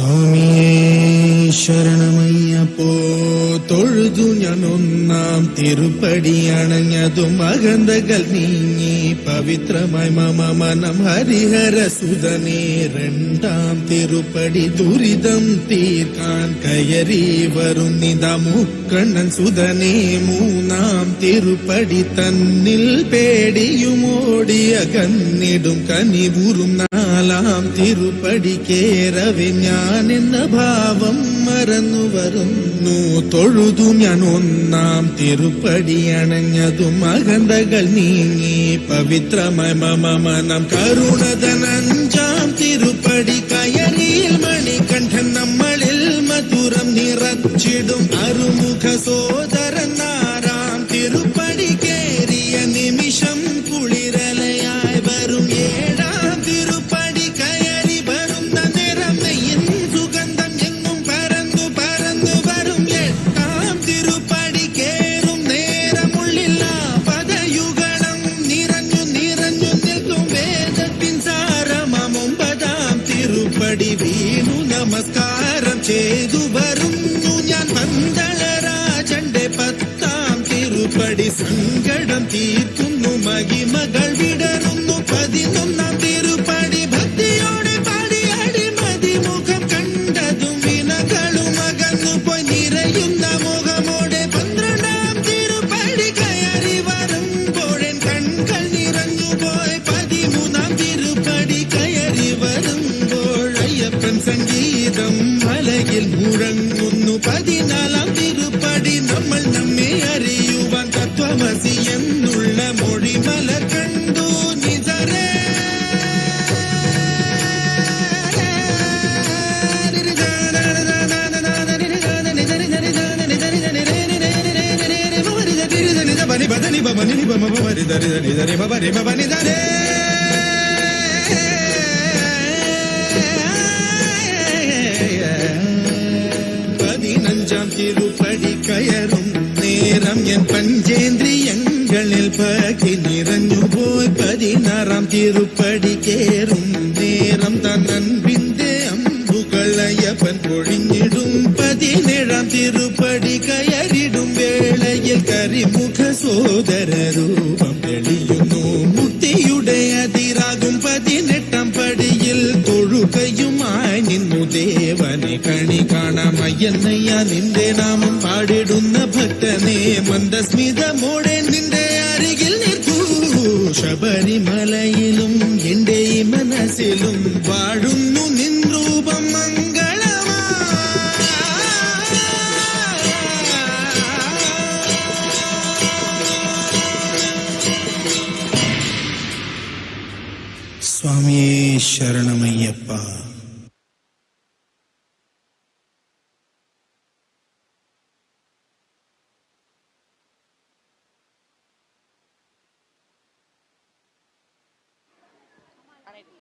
സ്വാമിയേ ശരണമയ്യപ്പോ തൊഴുതു ഞാൻ ഒന്നാം തിരുപ്പടി അണഞ്ഞതും അകന്തകൾ നീങ്ങി പവിത്രമായി മമ മനം ഹരിഹര സുതനേ രണ്ടാം തിരുപ്പടി ദുരിതം തീർക്കാൻ കയറി വരുന്നിതാ മുക്കണ്ണൻ സുതനേ മൂന്നാം തിരുപ്പടി തന്നിൽ പേടിയുമോടിയ കന്നിടും കനിവുറും നാലാം തിരുപ്പടി കേറവെ ഞാൻ എന്ന ഭാവം മറന്നു വരുന്നു തൊഴുതു ഞാൻ ഒന്നാം തിരുപ്പടി അണഞ്ഞതും അകന്തകൾ നീങ്ങി പവിത്രമായി മമ മനം കരുണതൻ അഞ്ചാം തിരുപ്പടി കയറിയിൽ മണികണ്ഠൻ നമ്മളിൽ മധുരം നിറച്ചിടും അറുമുഖ സോദരൻ ആറാം തിരുപ്പടി കേറിയ നിമിഷം കുളിരലയായി വരും ഏഴാം തിരുപ്പടി കയറി വരുന്ന നിറം നെയ്യിൻ സുഗന്ധം എങ്ങും പരന്നു പരന്നു വരും എട്ടാം തിരുപ്പടി കേറും നേരമുള്ളില്ല പദയുഗണം നിറഞ്ഞു നിറഞ്ഞു നിൽക്കും വേദത്തിൻ സാരമം ഒമ്പതാം തിരുപ്പടി വീണു നമസ്കാരം ചെയ്തു വരുന്നു ഞാൻ പന്തളരാജന്റെ പത്താം തിരുപ്പടി സങ്കടം തീർക്കുന്നു മഹിമകൾ വിടരുന്നു പതിനൊന്നാം തിരുപ്പടി ഭക്തിയോടെ പാടി അടിമതി മുഖം കണ്ടതും വിനകളും അകന്നു പോയി നിറയുന്ന മുഖമോടെ പന്ത്രണ്ടാം തിരുപ്പടി കയറി വരുമ്പോഴൻ കൺകൾ നിറഞ്ഞു പോയി പതിമൂന്നാം തിരുപ്പടി കയറി വരുമ്പോൾ അയ്യപ്പൻ സംഗീതം മലയിൽ മുഴങ്ങുന്നു പതിനാലാം തിരുപ്പടി നമ്മൾ നമ്മെ അറിയുവാൻ തത്വമസി എന്നുള്ള മൊഴിമല കണ്ടു നിജരേ പതിനഞ്ചാം തിരുപ്പടി കയറും നേരം എൻ പഞ്ചേന്ദ്രിയങ്ങളിൽ പകി നിറഞ്ഞു പോയി പതിനാറാം തിരുപ്പടി കേറും നേരം തന്നൻപിന്റെ അമ്പുകളയപ്പൻ പൊഴിഞ്ഞിടും പതിനേഴാം തിരുപ്പടി കയറിടും വേളയിൽ കരിമുഖ സോദര രൂപം തെളിയുന്നു മുക്തിയുടെ അതിരാകും പതിനെട്ടാം പടിയിൽ തൊഴുകയുമായി നിന്നു ദേവനെ കണി കാണാമയ്യന്നയ്യ നിന്റെ നാമം പാടിടുന്ന ഭക്തനെ മന്ദസ്മിതമോടെ നിന്റെ അരികിൽ നിൽക്കൂ ശബരിമലയിലും എന്റെ ഈ മനസ്സിലും വാഴുന്നു നിൻ രൂപം മംഗളമാ സ്വാമിയേ ശരണമയ്യപ്പ.